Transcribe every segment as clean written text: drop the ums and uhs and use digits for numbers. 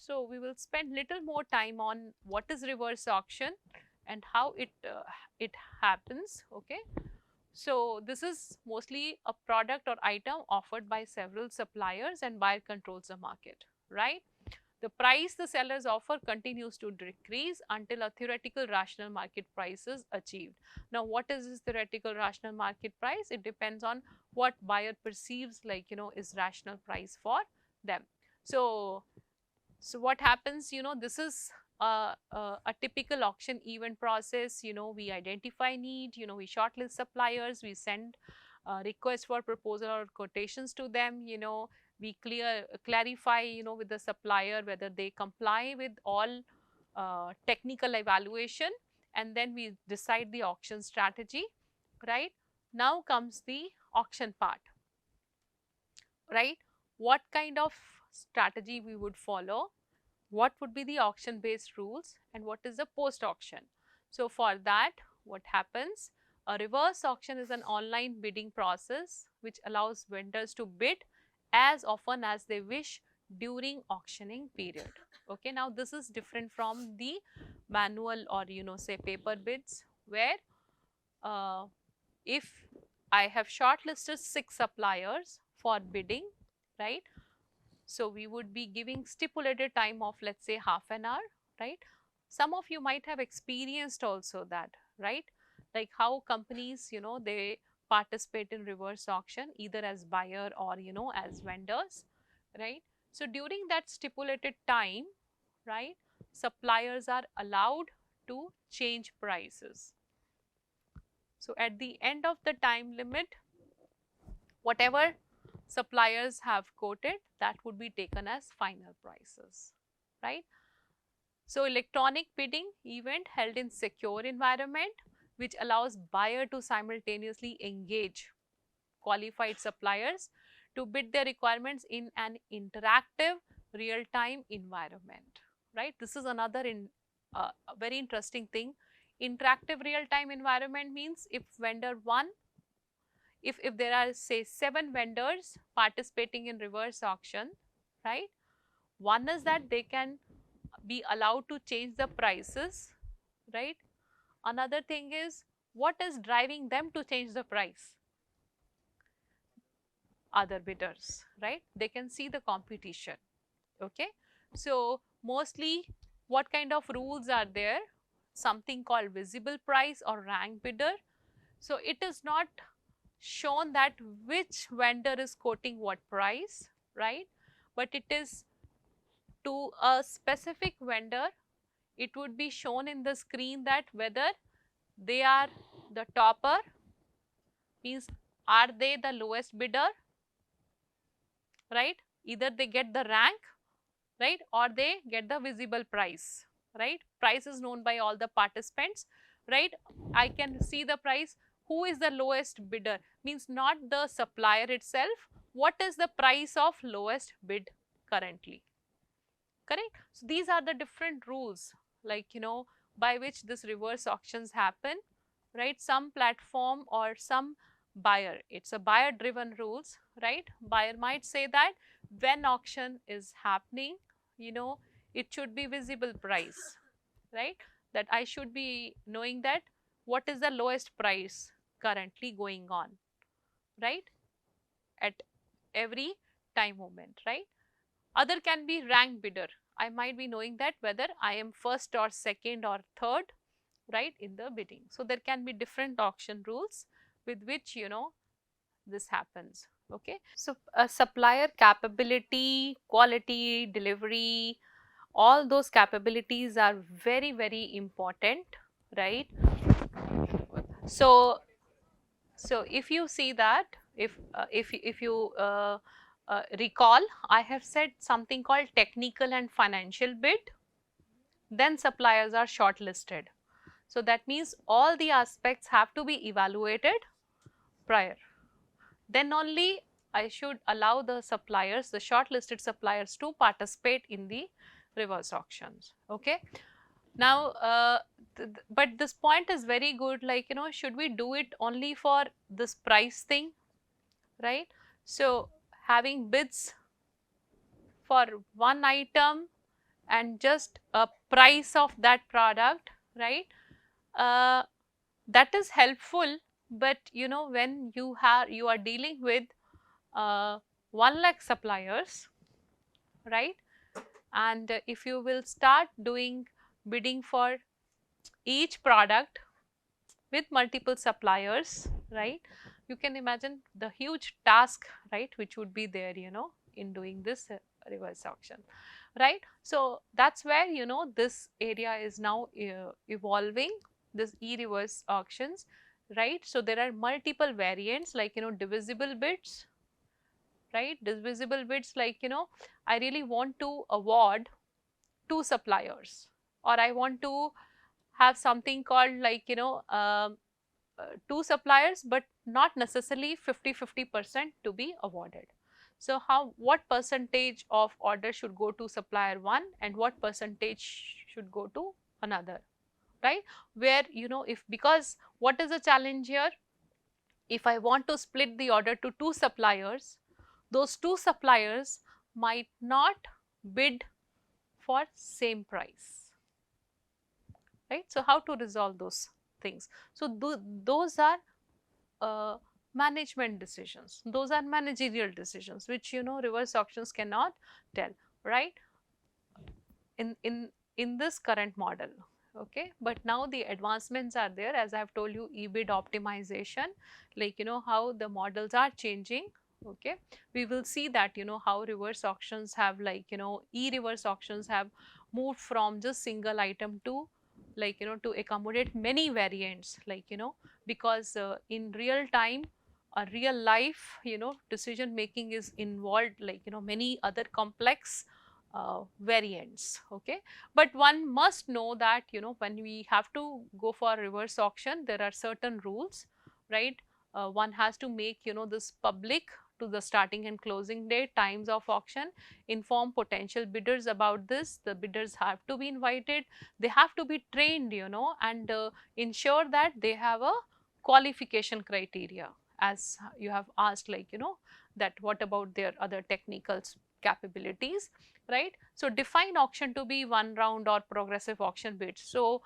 So we will spend little more time on what is reverse auction and how it happens. Okay. So this is mostly a product or item offered by several suppliers and buyer controls the market, right? The price the sellers offer continues to decrease until a theoretical rational market price is achieved. Now, what is this theoretical rational market price? It depends on what buyer perceives like, is rational price for them. So, what happens, this is a typical auction event process. We identify need, we shortlist suppliers, we send requests for proposal or quotations to them. We clarify, with the supplier whether they comply with all technical evaluation, and then we decide the auction strategy, right? Now comes the auction part, right? What kind of strategy we would follow, what would be the auction based rules, and what is the post auction. So for that, what happens, a reverse auction is an online bidding process which allows vendors to bid as often as they wish during auctioning period. Okay, now this is different from the manual or say paper bids, where if I have shortlisted 6 suppliers for bidding, right? So we would be giving stipulated time of, let's say, half an hour, right? Some of you might have experienced also that, right? Like how companies, they participate in reverse auction either as buyer or, as vendors, right? So during that stipulated time, right, suppliers are allowed to change prices. So at the end of the time limit, whatever suppliers have quoted, that would be taken as final prices, right? So electronic bidding event held in secure environment, which allows buyer to simultaneously engage qualified suppliers to bid their requirements in an interactive real-time environment, right? This is another very interesting thing. Interactive real-time environment means if vendor 1, if there are say 7 vendors participating in reverse auction, right? One is that they can be allowed to change the prices, right? Another thing is, what is driving them to change the price? Other bidders, right? They can see the competition. Okay, so mostly what kind of rules are there? Something called visible price or rank bidder. So it is not shown that which vendor is quoting what price, right? But it is to a specific vendor, it would be shown in the screen that whether they are the topper, means are they the lowest bidder, right? Either they get the rank, right, or they get the visible price, right? Price is known by all the participants, right? I can see the price. Who is the lowest bidder means not the supplier itself. What is the price of lowest bid currently? Correct. So these are the different rules, like by which this reverse auctions happen, right? Some platform or some buyer, it's a buyer driven rules, right? Buyer might say that when auction is happening, it should be visible price, right? That I should be knowing that what is the lowest price currently going on, right, at every time moment, right? Other can be rank bidder. I might be knowing that whether I am first or second or third, right, in the bidding. So there can be different auction rules with which this happens. Okay, so supplier capability, quality, delivery, all those capabilities are very, very important, right? So if you see that, if you recall, I have said something called technical and financial bid, then suppliers are shortlisted. So that means all the aspects have to be evaluated prior. Then only I should allow the suppliers, the shortlisted suppliers, to participate in the reverse auctions. Okay. Now, but this point is very good, like, should we do it only for this price thing, right? So having bids for one item and just a price of that product, right? Uh, that is helpful, but you know, when you are dealing with uh, 1 lakh suppliers, right? And if you will start doing bidding for each product with multiple suppliers, right, you can imagine the huge task, right, which would be there, you know, in doing this reverse auction, right? So that's where, you know, this area is now evolving, this e-reverse auctions, right? So there are multiple variants, like, you know, divisible bids, right? Divisible bids, like, you know, I really want to award 2 suppliers, or I want to have something called, like, you know, 2 suppliers, but not necessarily 50-50% to be awarded. So how, what percentage of order should go to supplier 1 and what percentage should go to another, right? Where, you know, if, because what is the challenge here? If I want to split the order to 2 suppliers, those 2 suppliers might not bid for same price, right? So how to resolve those things? So those are uh, management decisions, those are managerial decisions, which, you know, reverse auctions cannot tell, right, in this current model. Okay, but now the advancements are there, as I have told you, e-bid optimization, like, you know, how the models are changing. Okay, we will see that, you know, how reverse auctions have, like, you know, e-reverse auctions have moved from just single item to, like, you know, to accommodate many variants, like, you know, because in real time, a real life, you know, decision making is involved, like, you know, many other complex variants. Okay, but one must know that, you know, when we have to go for reverse auction, there are certain rules, right? One has to make, you know, this public to the starting and closing date, times of auction, inform potential bidders about this. The bidders have to be invited, they have to be trained, you know, and ensure that they have a qualification criteria, as you have asked, like, you know, that what about their other technical capabilities, right? So define auction to be one round or progressive auction bids. So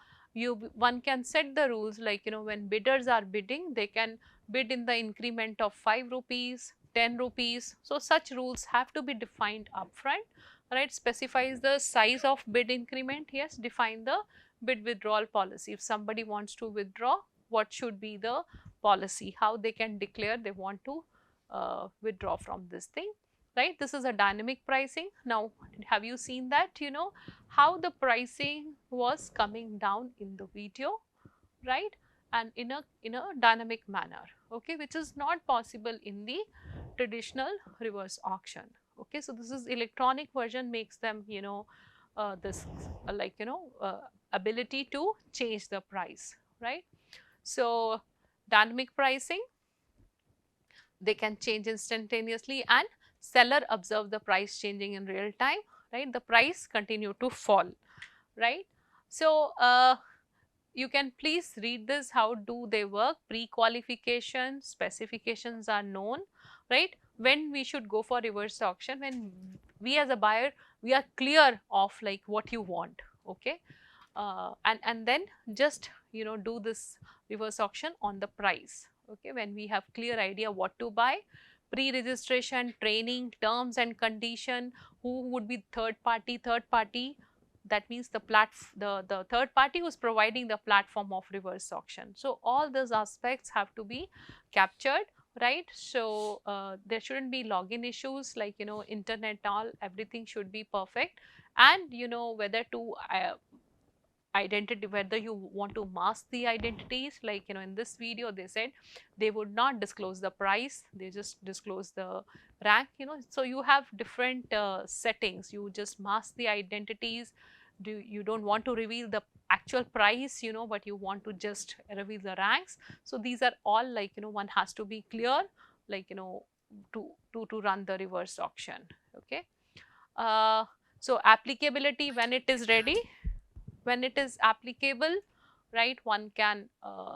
one can set the rules, like, you know, when bidders are bidding, they can bid in the increment of 5 rupees, 10 rupees. So such rules have to be defined upfront, right? Specifies the size of bid increment. Yes, define the bid withdrawal policy. If somebody wants to withdraw, what should be the policy, how they can declare they want to withdraw from this thing, right? This is a dynamic pricing. Now, have you seen that, you know, how the pricing was coming down in the video, right? And in a dynamic manner, okay, which is not possible in the traditional reverse auction. Okay, so this is electronic version, makes them, you know, this like, you know, ability to change the price, right? So dynamic pricing, they can change instantaneously, and seller observe the price changing in real time, right? The price continue to fall, right? So you can please read this, how do they work. Pre-qualification specifications are known, right? When we should go for reverse auction, when we as a buyer, we are clear of like what you want. Okay, and then just, you know, do this reverse auction on the price. Okay, when we have clear idea what to buy, pre-registration, training, terms and condition, who would be third party, that means the third party who is providing the platform of reverse auction. So all those aspects have to be captured, right? So there shouldn't be login issues, like, you know, internet, all, everything should be perfect. And you know, whether to identity, whether you want to mask the identities, like, you know, in this video they said they would not disclose the price, they just disclose the rank, you know. So you have different settings, you just mask the identities, you don't want to reveal the actual price, you know, but you want to just reveal the ranks. So these are all, like, you know, one has to be clear, like, you know, to run the reverse auction. Okay, so applicability, when it is ready, when it is applicable, right, one can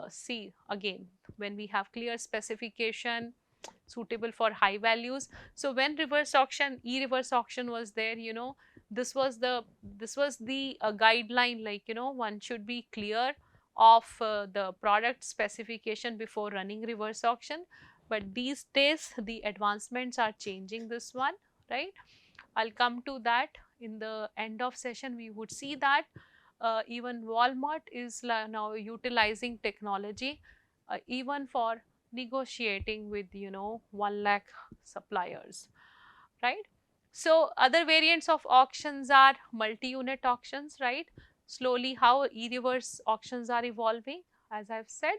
see again, when we have clear specification, suitable for high values. So when reverse auction, e-reverse auction was there, you know, this was the guideline, like one should be clear of the product specification before running reverse auction. But these days the advancements are changing this one, right? I'll come to that in the end of session. We would see that even Walmart is now utilizing technology even for negotiating with 1 lakh suppliers, right? So other variants of auctions are multi-unit auctions, right? Slowly how e-reverse auctions are evolving, as I've said,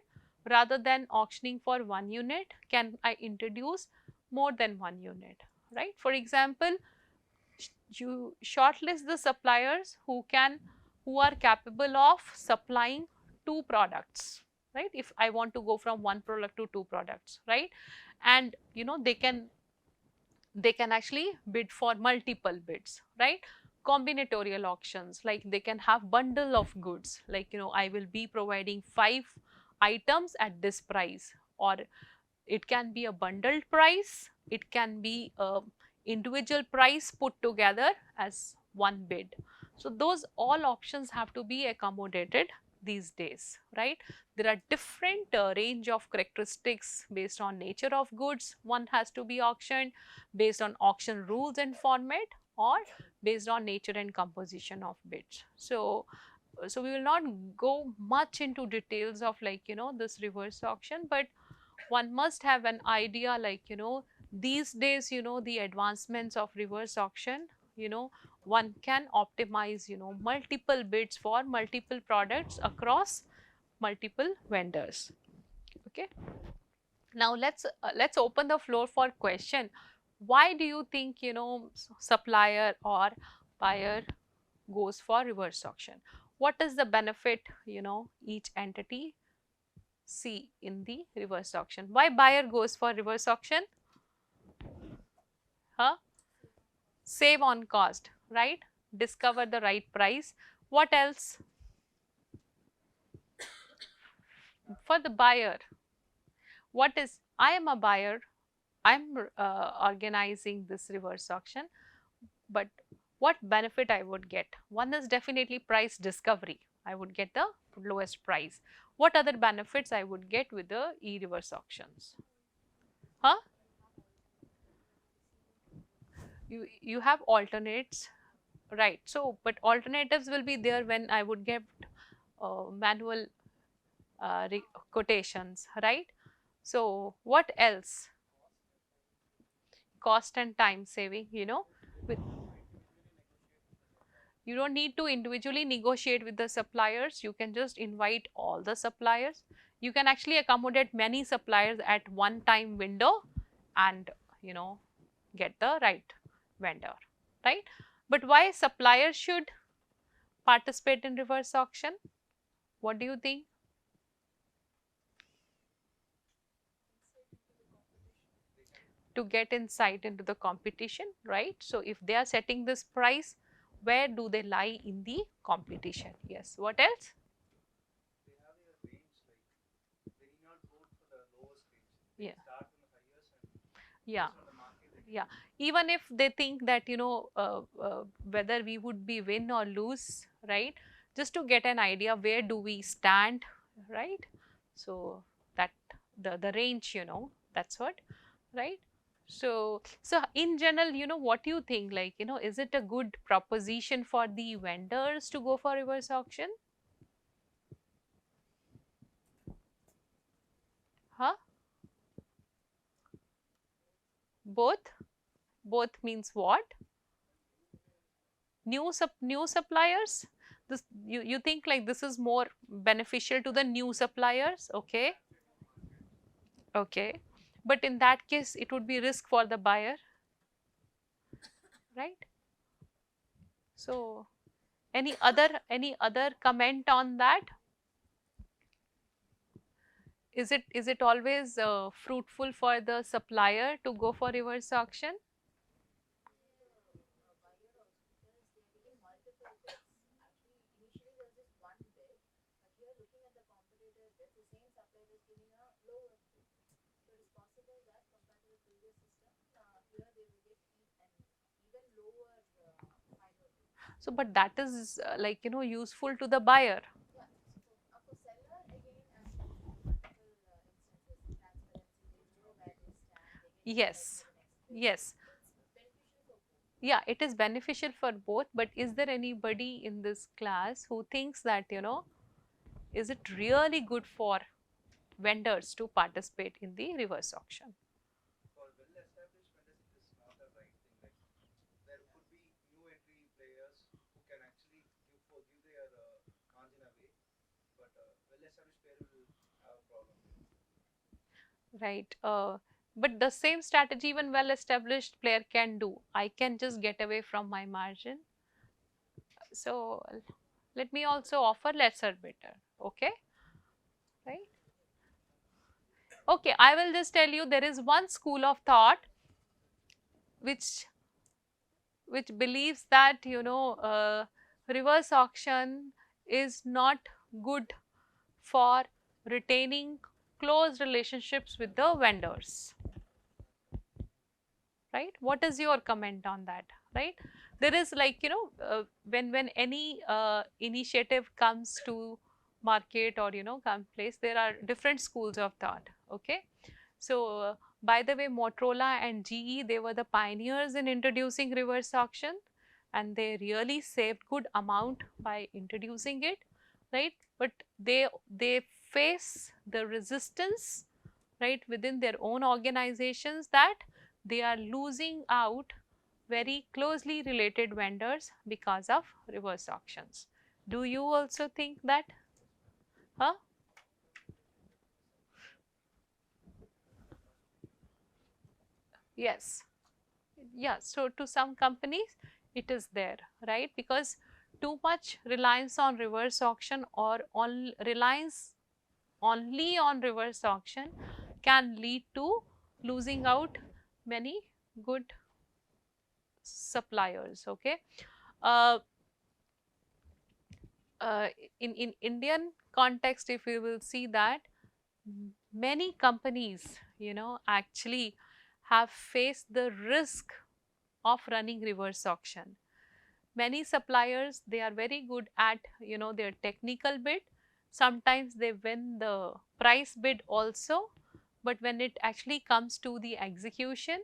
rather than auctioning for 1 unit, can I introduce more than 1 unit, right? For example, you shortlist the suppliers who are capable of supplying 2 products, right? If I want to go from 1 product to 2 products, right? And they can actually bid for multiple bids, right? Combinatorial auctions, like they can have bundle of goods, like I will be providing 5 items at this price, or it can be a bundled price, it can be a individual price put together as one bid. So those all options have to be accommodated these days, right? There are different range of characteristics based on nature of goods one has to be auctioned, based on auction rules and format, or based on nature and composition of bids. So we will not go much into details of this reverse auction, but one must have an idea, like these days the advancements of reverse auction, one can optimize multiple bids for multiple products across multiple vendors. Okay, now let's open the floor for question. Why do you think supplier or buyer goes for reverse auction? What is the benefit each entity see in the reverse auction? Why buyer goes for reverse auction? Huh? Save on cost, right? Discover the right price. What else? For the buyer, what is, I am a buyer, I'm organizing this reverse auction, but what benefit I would get? One is definitely price discovery. I would get the lowest price. What other benefits I would get with the e-reverse auctions? Huh? You have alternates, right? So but alternatives will be there when I would get manual quotations, right? So what else? Cost and time saving, with, you don't need to individually negotiate with the suppliers, you can just invite all the suppliers. You can actually accommodate many suppliers at one time window and get the right vendor, right? But why suppliers should participate in reverse auction? What do you think? To get insight into the competition, right? So if they are setting this price, where do they lie in the competition? Yes, what else? Yeah, yeah, yeah. Even if they think that whether we would be win or lose, right? Just to get an idea where do we stand, right? So that the range, that's what, right? So in general, what do you think, like is it a good proposition for the vendors to go for reverse auction? Huh? Both means what? New suppliers? This, you think like this is more beneficial to the new suppliers? Okay, okay, but in that case it would be risk for the buyer, right? So any other comment on that? Is it always fruitful for the supplier to go for reverse auction? So but that is like useful to the buyer. Yes, yes. Yeah, it is beneficial for both, but is there anybody in this class who thinks that, is it really good for vendors to participate in the reverse auction? For well-established vendors, it is not a right thing. Like there could be new entry players who can actually give their margin away, but well-established player will have a problem there. Right. But the same strategy even well-established player can do. I can just get away from my margin. So let me also offer lesser bidder. Okay. Right. Okay. I will just tell you there is one school of thought which believes that reverse auction is not good for retaining close relationships with the vendors. Right, what is your comment on that? Right, there is like when any initiative comes to market or come place, there are different schools of thought. Okay, so by the way, Motorola and GE, they were the pioneers in introducing reverse auction, and they really saved good amount by introducing it. Right, but they face the resistance, right, within their own organizations, that they are losing out very closely related vendors because of reverse auctions. Do you also think that? Huh? Yes. Yeah. So to some companies, it is there, right? Because too much reliance on reverse auction or on reliance only on reverse auction can lead to losing out many good suppliers. Okay. Uh, uh, in Indian context, if we will see that many companies, actually have faced the risk of running reverse auction. Many suppliers, they are very good at, their technical bid. Sometimes they win the price bid also, but when it actually comes to the execution,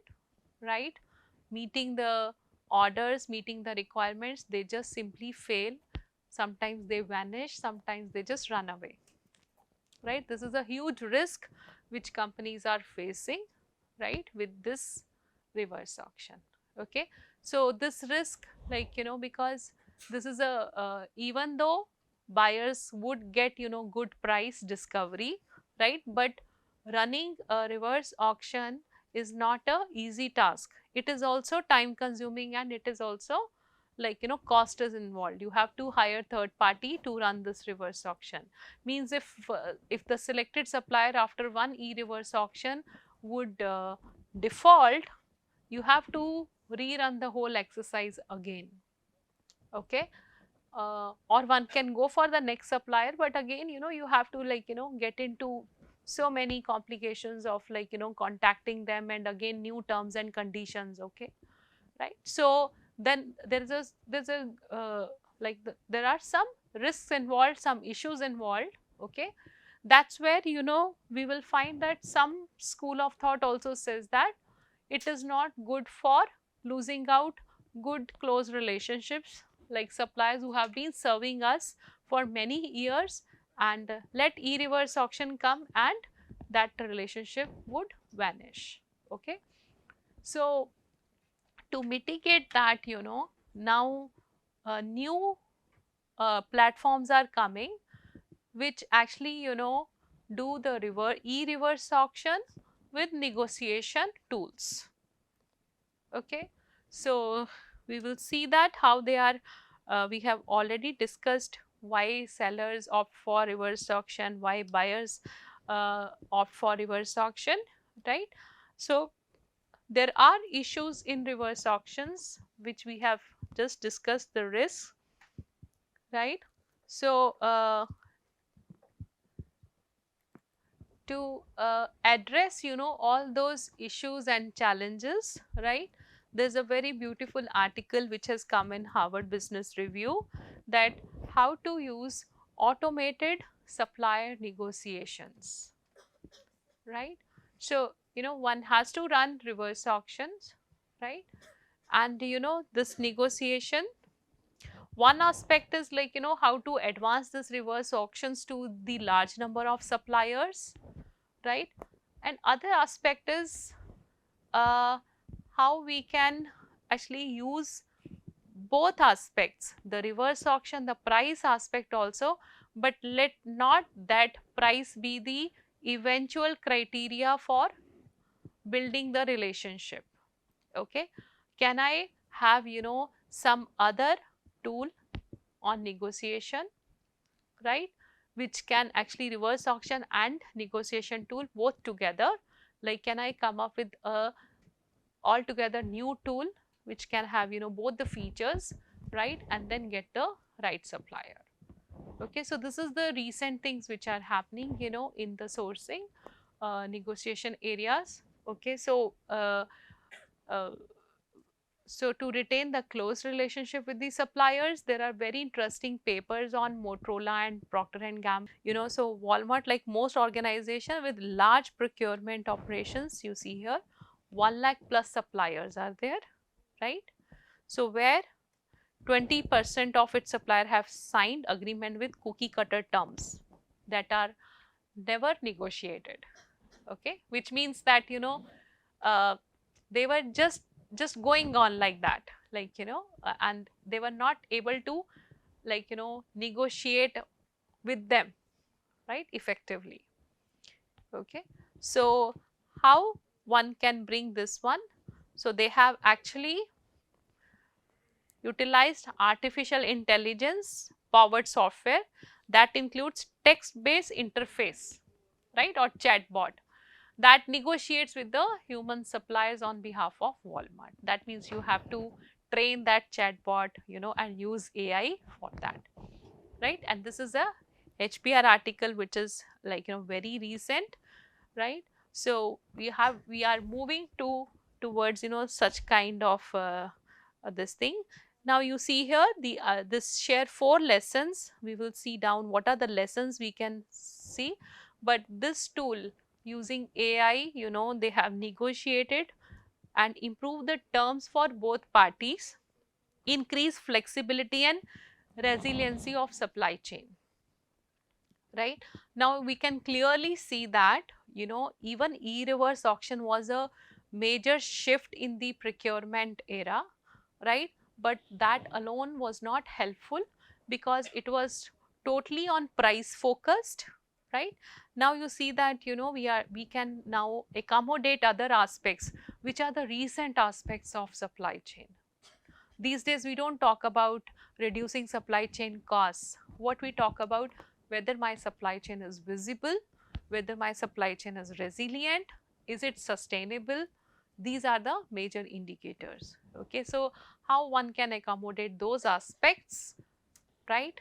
right, meeting the orders, meeting the requirements, they just simply fail. Sometimes they vanish, sometimes they just run away. Right, this is a huge risk which companies are facing, right, with this reverse auction. Okay, so this risk, like because this is a even though buyers would get good price discovery, right, but running a reverse auction is not a easy task. It is also time consuming, and it is also like cost is involved. You have to hire third party to run this reverse auction. Means if the selected supplier after one e-reverse auction would default, you have to rerun the whole exercise again. Okay, or one can go for the next supplier, but again you have to like get into so many complications of like contacting them, and again new terms and conditions. Okay, right, so then there's a like there are some risks involved, some issues involved. Okay, that's where we will find that some school of thought also says that it is not good for losing out good close relationships, like suppliers who have been serving us for many years, and let e-reverse auction come and that relationship would vanish. Okay, so to mitigate that, now new platforms are coming which actually do the e-reverse auction with negotiation tools. Okay, so we will see that how they are. We have already discussed why sellers opt for reverse auction, why buyers opt for reverse auction, right? So there are issues in reverse auctions which we have just discussed, the risks, right? So to address all those issues and challenges, right, there's a very beautiful article which has come in Harvard Business Review, that how to use automated supplier negotiations, right? So, one has to run reverse auctions, right? And this negotiation, one aspect is like, how to advance this reverse auctions to the large number of suppliers, right? And other aspect is how we can actually use both aspects, the reverse auction, the price aspect also, but let not that price be the eventual criteria for building the relationship. Okay, can I have some other tool on negotiation, right, which can actually reverse auction and negotiation tool both together? Like, can I come up with a altogether new tool which can have both the features, right, and then get the right supplier? Okay, so this is the recent things which are happening in the sourcing negotiation areas. Okay, uh, so to retain the close relationship with the suppliers, there are very interesting papers on Motorola and Procter and Gamble. So Walmart, like most organizations with large procurement operations, you see here, 1 lakh plus suppliers are there, right? So where 20% of its supplier have signed agreement with cookie cutter terms that are never negotiated. Okay, which means that uh, they were just going on like that, like and they were not able to, like negotiate with them, right, effectively. Okay, so how one can bring this one? So they have actually utilized artificial intelligence powered software that includes text based interface, right, or chatbot that negotiates with the human suppliers on behalf of Walmart. That means you have to train that chatbot, and use AI for that, right? And this is a HBR article which is like very recent, right? So we are moving towards such kind of this thing. Now you see here the this share 4 lessons. We will see down what are the lessons we can see, but this tool using AI, they have negotiated and improved the terms for both parties, increase flexibility and resiliency of supply chain, right? Now we can clearly see that even e-reverse auction was a major shift in the procurement era, right? But that alone was not helpful because it was totally on price focused, right? Now you see that we can now accommodate other aspects, which are the recent aspects of supply chain. These days we don't talk about reducing supply chain costs. What we talk about, whether my supply chain is visible, whether my supply chain is resilient, is it sustainable? These are the major indicators. Okay, so how one can accommodate those aspects, right?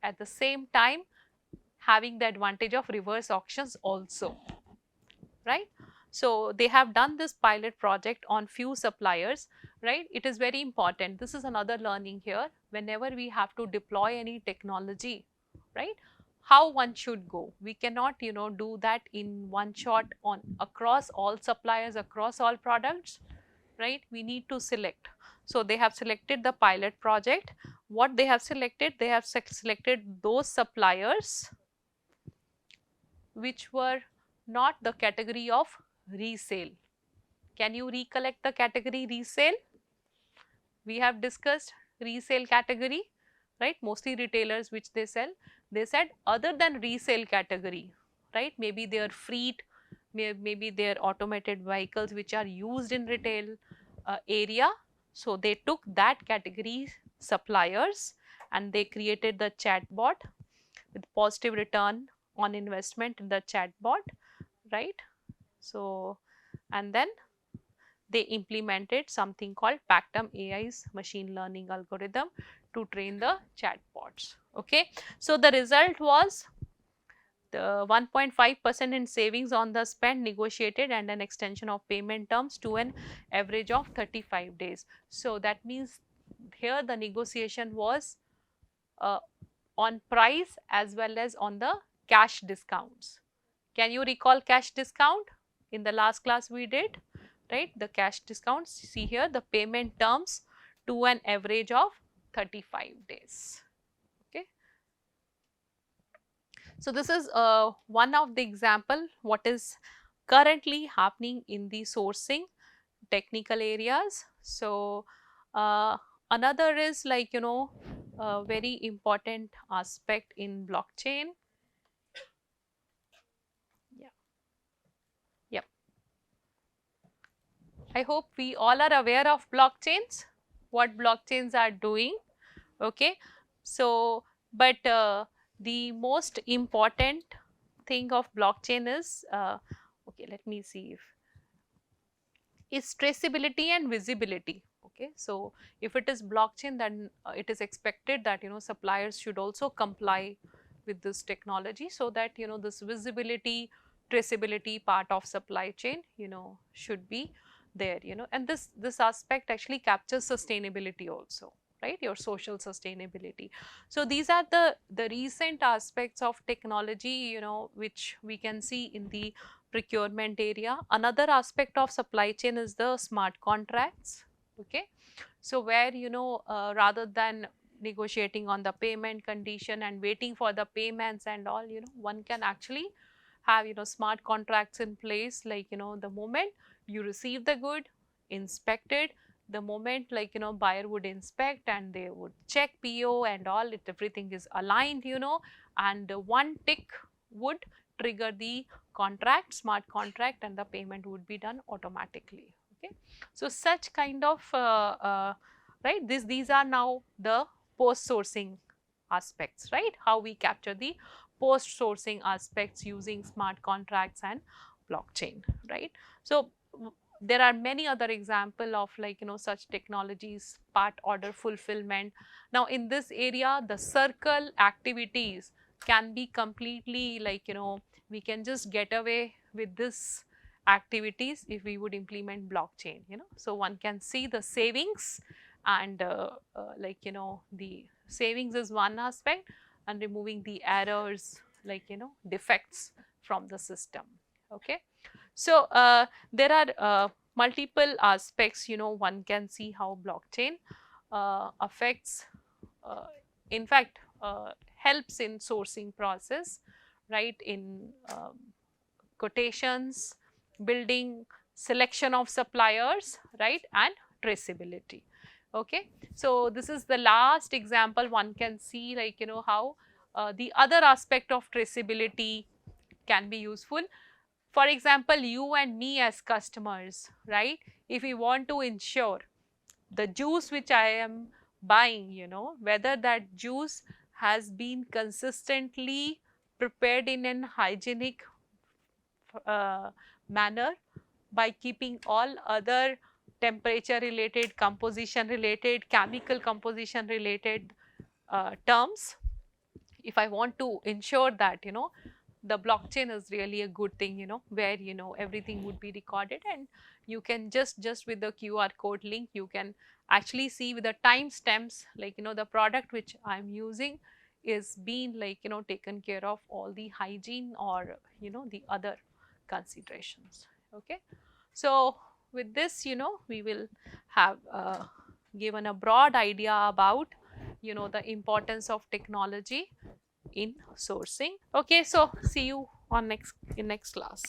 At the same time, having the advantage of reverse auctions also, right? So they have done this pilot project on few suppliers, right? It is very important. This is another learning here. Whenever we have to deploy any technology, right, how one should go. We cannot, do that in one shot on across all suppliers, across all products, right? We need to select. So they have selected the pilot project. What they have selected? They have selected those suppliers which were not the category of resale. Can you recollect the category resale? We have discussed resale category, right? Mostly retailers which they sell. They said other than resale category, right? Maybe their fleet, maybe their automated vehicles which are used in retail area. So they took that category suppliers and they created the chatbot with positive return on investment in the chatbot, right? So, and then they implemented something called Pactum AI's machine learning algorithm to train the chatbots. Okay, so the result was the 1.5% in savings on the spend negotiated and an extension of payment terms to an average of 35 days. So that means here the negotiation was on price as well as on the cash discounts. Can you recall cash discount? In the last class we did, right? The cash discounts, see here the payment terms to an average of 35 days. Okay. So this is one of the example what is currently happening in the sourcing technical areas. So another is like, you know, a very important aspect in blockchain. Yeah. Yep. I hope we all are aware of blockchains, what blockchains are doing. Okay. So, but the most important thing of blockchain is, okay, let me see if, is traceability and visibility. Okay. So, if it is blockchain, then it is expected that, you know, suppliers should also comply with this technology, so that, you know, this visibility, traceability part of supply chain, you know, should be there, you know, and this aspect actually captures sustainability also, right, your social sustainability. So these are the recent aspects of technology, you know, which we can see in the procurement area. Another aspect of supply chain is the smart contracts. Okay. So where, you know, rather than negotiating on the payment condition and waiting for the payments and all, you know, one can actually have, you know, smart contracts in place, like, you know, the moment you receive the good, inspect it, the moment, like, you know, buyer would inspect and they would check PO and all, it everything is aligned, you know, and one tick would trigger the contract, smart contract, and the payment would be done automatically. Okay. So such kind of right, these are now the post sourcing aspects, right, how we capture the post sourcing aspects using smart contracts and blockchain, right. So there are many other example of, like, you know, such technologies, part order fulfillment. Now in this area, the circle activities can be completely, like, you know, we can just get away with this activities if we would implement blockchain, you know. So one can see the savings and like, you know, the savings is one aspect, and removing the errors, like, you know, defects from the system. Okay. So there are multiple aspects, you know, one can see how blockchain affects, uh, in fact, helps in sourcing process, right, in quotations, building selection of suppliers, right, and traceability. Okay. So this is the last example one can see, like, you know, how the other aspect of traceability can be useful. For example, you and me as customers, right, if we want to ensure the juice which I am buying, you know, whether that juice has been consistently prepared in an hygienic manner by keeping all other temperature related, composition related, chemical composition related terms. If I want to ensure that, you know, the blockchain is really a good thing, you know, where, you know, everything would be recorded, and you can just with the QR code link, you can actually see with the timestamps, like, you know, the product which I'm using is being, like, you know, taken care of all the hygiene or, you know, the other considerations. Okay. So with this, you know, we will have given a broad idea about, you know, the importance of technology in sourcing. Okay, so see you on next class.